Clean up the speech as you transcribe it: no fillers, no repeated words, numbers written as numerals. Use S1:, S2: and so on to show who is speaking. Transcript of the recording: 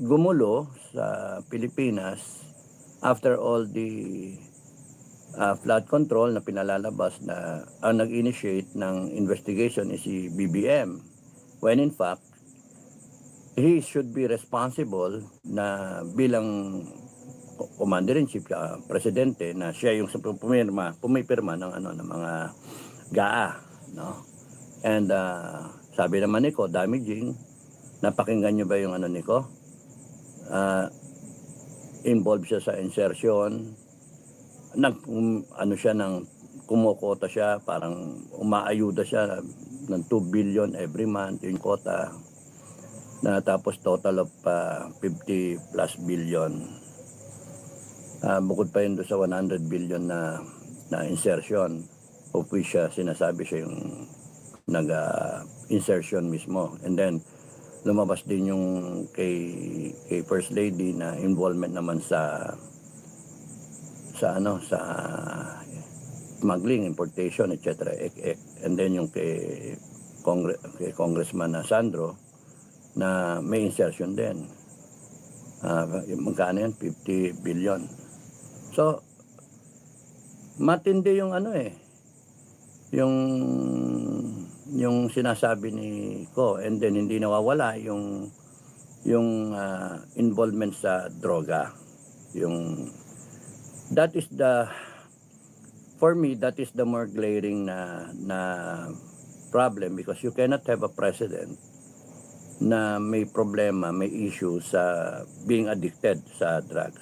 S1: gumulo sa Pilipinas after all the flood control na pinalalabas na ang nag-initiate ng investigation is si BBM, when in fact he should be responsible na bilang commander-in-chief, presidente, na siya yung pumipirma ng ng mga GAA, no? And sabi naman ni Ko, damaging. Napakinggan niyo ba yung ni Ko? Involved siya sa insertion, siya ng kumukota siya, parang umaayuda siya ng 2 billion every month yung quota, na tapos total of 50 plus billion. Bukod pa yun doon sa 100 billion na insertion, of which sinasabi siya yung nag-insertion mismo. And then lumabas din yung kay First Lady na involvement naman sa smuggling, importation, etc. And then yung kay Congressman Sandro na may insertion din. Magkano yan? 50 billion. So, matindi yung yung sinasabi ni Ko, and then hindi nawawala yung involvement sa droga. For me, that is the more glaring na problem, because you cannot have a president na may problema, may issue sa being addicted sa drugs.